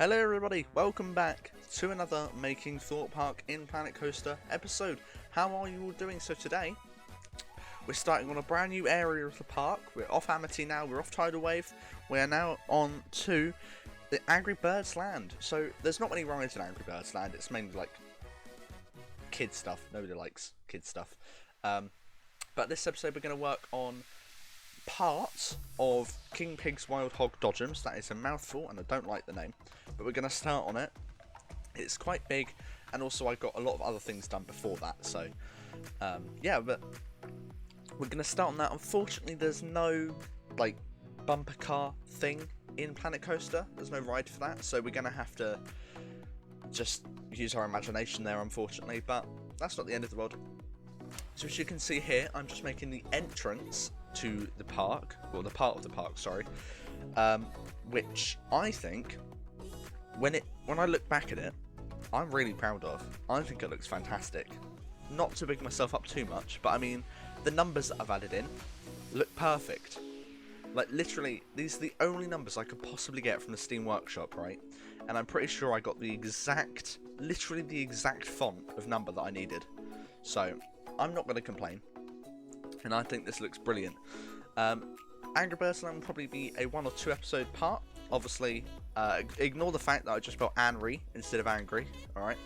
Hello everybody, welcome back to another Making Thorpe Park in Planet Coaster episode. How are you all doing? So today, we're starting on a brand new area of the park. We're off Amity now, we're off Tidal Wave. We are now on to the Angry Birds Land. So there's not many rides in Angry Birds Land, it's mainly like kid stuff. Nobody likes kid stuff. But this episode we're going to work on part of King Pig's Wild Hog Dodgems. That is a mouthful and I don't like the name, but we're going to start on it. It's quite big, and also I got a lot of other things done before that, so yeah, but we're going to start on that. Unfortunately there's no like bumper car thing in Planet Coaster, there's no ride for that, so we're going to have to just use our imagination there, unfortunately, but that's not the end of the world. So as you can see here, I'm just making the entrance to the park, or the part of the park, sorry, which I think, when I look back at it, I'm really proud of. I think it looks fantastic. Not to big myself up too much, but I mean, the numbers that I've added in look perfect. Like, literally, these are the only numbers I could possibly get from the Steam Workshop, right? And I'm pretty sure I got the exact, literally the exact font of number that I needed. So, I'm not going to complain. And I think this looks brilliant. Angry Birds Land will probably be a 1 or 2 episode part. Obviously, ignore the fact that I just spelled Anry instead of angry. Alright.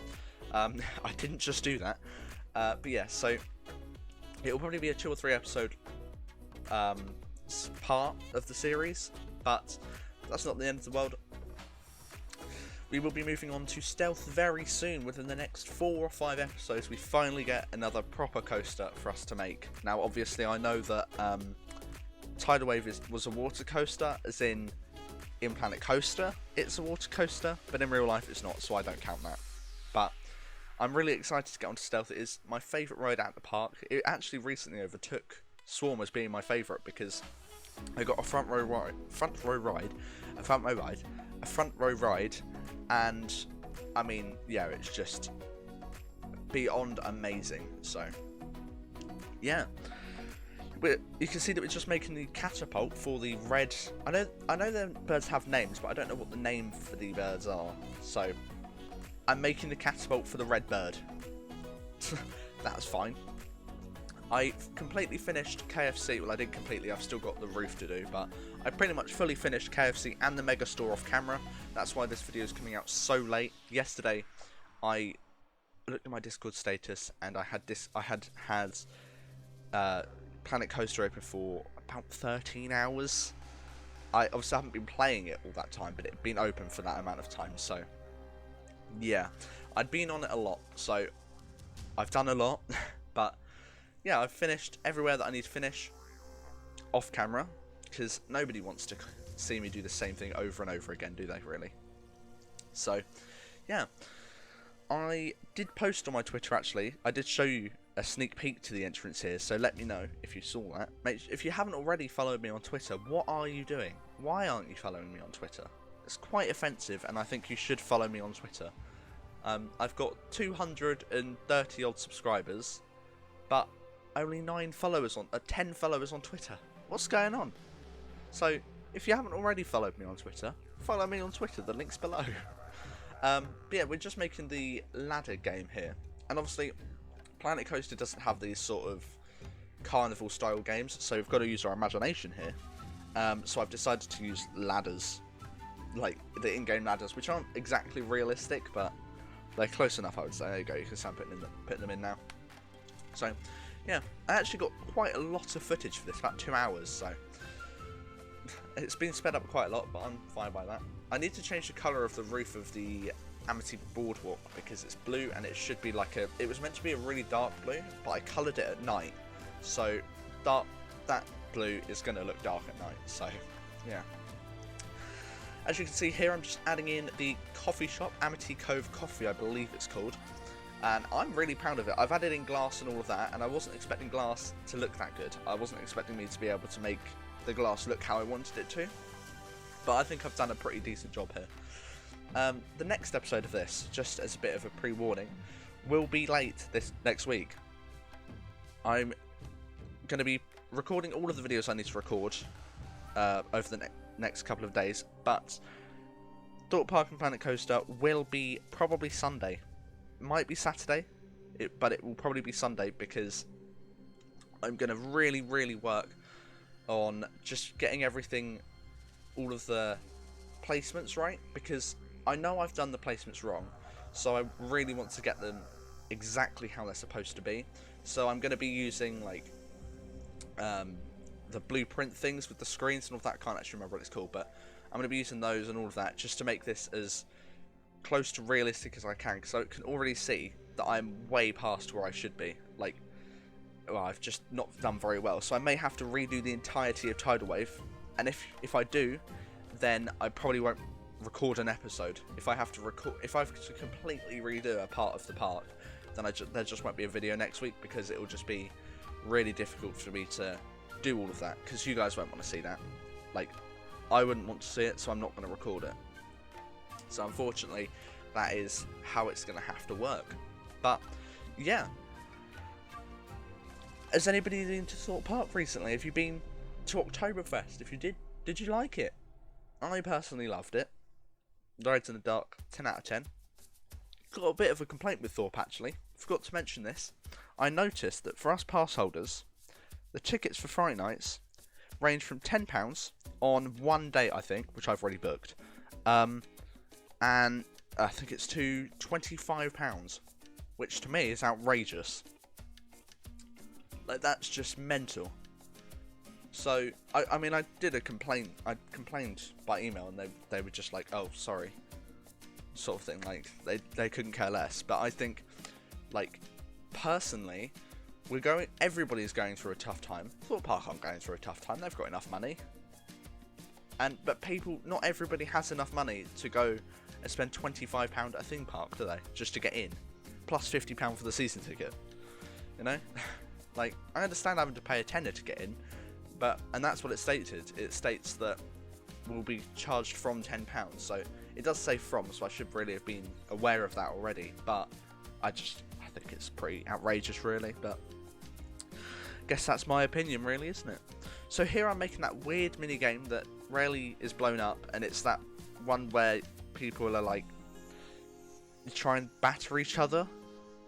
I didn't just do that. But yeah, so it will probably be a 2 or 3 episode part of the series. But that's not the end of the world. We will be moving on to Stealth very soon. Within the next 4 or 5 episodes, we finally get another proper coaster for us to make. Now, obviously, I know that Tidal Wave was a water coaster, as in Planet Coaster, it's a water coaster, but in real life it's not, so I don't count that. But I'm really excited to get onto Stealth. It is my favourite ride at the park. It actually recently overtook Swarm as being my favourite, because I got a front row ride, and I mean, yeah, it's just beyond amazing. So yeah, you can see that we're just making the catapult for the red. I know the birds have names, but I don't know what the name for the birds are. So I'm making the catapult for the red bird. That's fine. I completely finished KFC. Well, I didn't completely, I've still got the roof to do, but I pretty much fully finished KFC and the Mega Store off camera. That's why this video is coming out so late. Yesterday, I looked at my Discord status and I had Planet Coaster open for about 13 hours. I obviously haven't been playing it all that time, but it had been open for that amount of time, so yeah. I'd been on it a lot, so I've done a lot, but yeah, I've finished everywhere that I need to finish off camera, because nobody wants to see me do the same thing over and over again, do they, really? So, yeah. I did post on my Twitter, actually. I did show you a sneak peek to the entrance here, so let me know if you saw that. If you haven't already followed me on Twitter, what are you doing? Why aren't you following me on Twitter? It's quite offensive, and I think you should follow me on Twitter. I've got 230 odd subscribers, but only 10 followers on Twitter. What's going on? So, if you haven't already followed me on Twitter, follow me on Twitter, the link's below. But yeah, we're just making the ladder game here. And obviously, Planet Coaster doesn't have these sort of carnival style games, so we've got to use our imagination here. So I've decided to use ladders, like the in-game ladders, which aren't exactly realistic, but they're close enough, I would say. There you go, you can start putting them in now. So, yeah, I actually got quite a lot of footage for this, about 2 hours, so it's been sped up quite a lot, but I'm fine by that. I need to change the colour of the roof of the Amity Boardwalk, because it's blue and it should be like it was meant to be a really dark blue, but I coloured it at night, so that blue is going to look dark at night, so yeah. As you can see here, I'm just adding in the coffee shop, Amity Cove Coffee, I believe it's called. And I'm really proud of it. I've added in glass and all of that, and I wasn't expecting glass to look that good. I wasn't expecting me to be able to make the glass look how I wanted it to. But I think I've done a pretty decent job here. The next episode of this, just as a bit of a pre-warning, will be late this next week. I'm going to be recording all of the videos I need to record over the next couple of days, but Thorpe Park and Planet Coaster will be probably Sunday. Might be Saturday, but it will probably be Sunday because I'm going to really, really work on just getting everything, all of the placements right, because I know I've done the placements wrong, so I really want to get them exactly how they're supposed to be. So I'm going to be using like the blueprint things with the screens and all that. I can't actually remember what it's called, but I'm going to be using those and all of that just to make this as close to realistic as I can, because I can already see that I'm way past where I should be. Like, well, I've just not done very well, so I may have to redo the entirety of Tidal Wave, and if I do, then I probably won't record an episode. If I have to completely redo a part of the park, then there just won't be a video next week, because it will just be really difficult for me to do all of that, because you guys won't want to see that. Like, I wouldn't want to see it, so I'm not going to record it. So unfortunately, that is how it's going to have to work. But yeah, has anybody been to Thorpe Park recently? Have you been to Oktoberfest? If you did you like it? I personally loved it. Rides in the Dark, 10 out of 10. Got a bit of a complaint with Thorpe, actually. Forgot to mention this. I noticed that for us pass holders, the tickets for Friday nights range from £10 on one day, I think, which I've already booked, and I think it's to £25, which to me is outrageous. Like, that's just mental. So, I mean, I did a complaint. I complained by email, and they were just like, oh, sorry, sort of thing. Like, they couldn't care less. But I think, like, personally, everybody's going through a tough time. Thorpe Park aren't going through a tough time. They've got enough money. But not everybody has enough money to go and spend £25 at a theme park, do they? Just to get in. Plus £50 for the season ticket. You know? Like, I understand having to pay a tenner to get in, and that's what it stated. It states that we'll be charged from £10. So it does say from, so I should really have been aware of that already. But I think it's pretty outrageous, really. But guess that's my opinion, really, isn't it? So here I'm making that weird mini game that rarely is blown up, and it's that one where people are like, you try and batter each other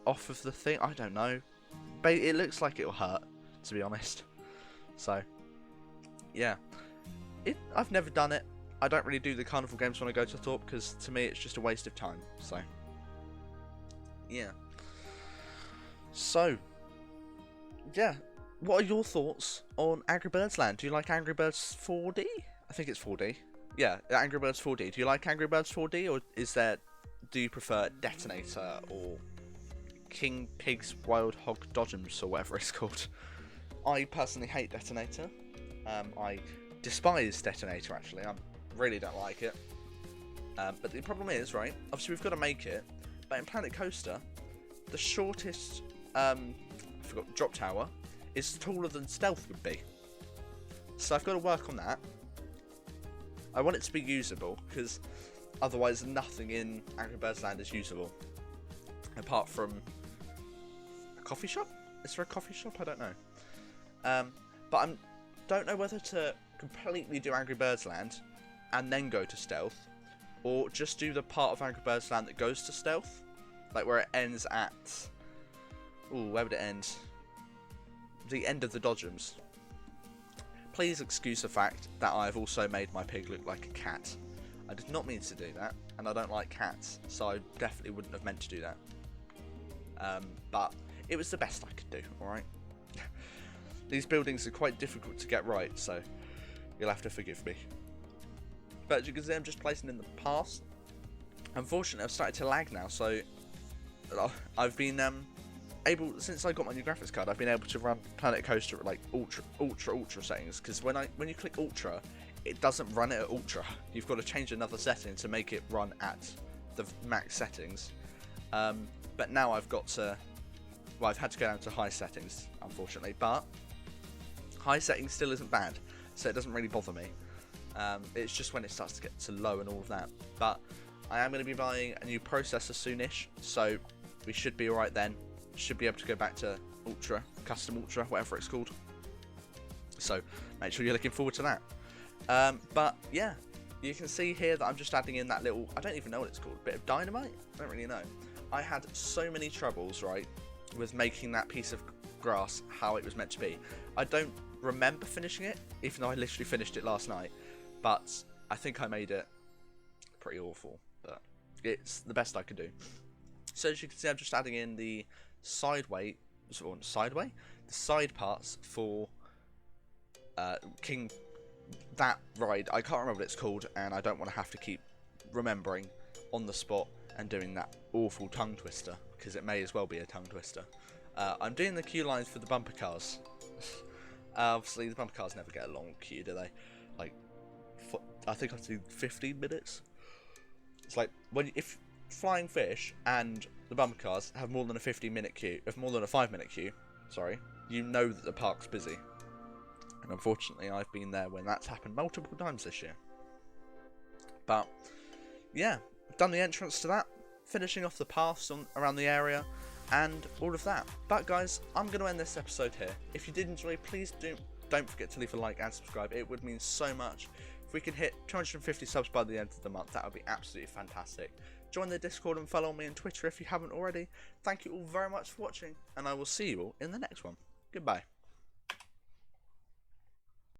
off of the thing. I don't know, but it looks like it'll hurt, to be honest. So yeah, I've never done it. I don't really do the carnival games when I go to Thorpe, because to me it's just a waste of time. So yeah. So yeah, what are your thoughts on Angry Birds Land? Do you like Angry Birds 4D? I think it's 4D. Yeah, Angry Birds 4D. Do you like Angry Birds 4D, or do you prefer Detonator or King Pig's Wild Hog Dodgems, or whatever it's called? I personally hate Detonator. I despise Detonator, actually. I really don't like it. But the problem is, right, obviously we've got to make it, but in Planet Coaster, the shortest drop tower is taller than Stealth would be. So I've got to work on that. I want it to be usable, because otherwise nothing in Angry Birds Land is usable. Apart from a coffee shop? Is there a coffee shop? I don't know. But I don't know whether to completely do Angry Birds Land and then go to Stealth, or just do the part of Angry Birds Land that goes to Stealth, like where it ends at... Ooh, where would it end? The end of the Dodgems. Please excuse the fact that I've also made my pig look like a cat. I did not mean to do that, and I don't like cats, so I definitely wouldn't have meant to do that. But it was the best I could do, alright? These buildings are quite difficult to get right, so you'll have to forgive me. But as you can see, I'm just placing in the past. Unfortunately, I've started to lag now, so I've been since I got my new graphics card, I've been able to run Planet Coaster at like ultra settings, because when you click ultra, it doesn't run it at ultra. You've got to change another setting to make it run at the max settings. But now I've had to go down to high settings, unfortunately, but high settings still isn't bad, so it doesn't really bother me. It's just when it starts to get to low and all of that. But I am going to be buying a new processor soonish, so we should be alright then. Should be able to go back to Ultra, Custom Ultra, whatever it's called. So make sure you're looking forward to that. But yeah, you can see here that I'm just adding in that little, I don't even know what it's called, bit of dynamite? I don't really know. I had so many troubles, right, with making that piece of grass how it was meant to be. I don't remember finishing it, even though I literally finished it last night, but I think I made it pretty awful, but it's the best I could do. So as you can see, I'm just adding in the side parts for King, that ride. I can't remember what it's called, and I don't want to have to keep remembering on the spot and doing that awful tongue twister, because it may as well be a tongue twister. I'm doing the queue lines for the bumper cars. Obviously, the bumper cars never get a long queue, do they? Like, I think I have to do 15 minutes. It's like, if Flying Fish and the bumper cars have more than a 15-minute queue, if more than a 5-minute queue, sorry, you know that the park's busy. And unfortunately, I've been there when that's happened multiple times this year. But, yeah, I've done the entrance to that, finishing off the paths around the area, and all of that. But guys, I'm going to end this episode here. If you did enjoy, please don't forget to leave a like and subscribe. It would mean so much. If we can hit 250 subs by the end of the month, that would be absolutely fantastic. Join the Discord and follow me on Twitter if you haven't already. Thank you all very much for watching, and I will see you all in the next one. Goodbye.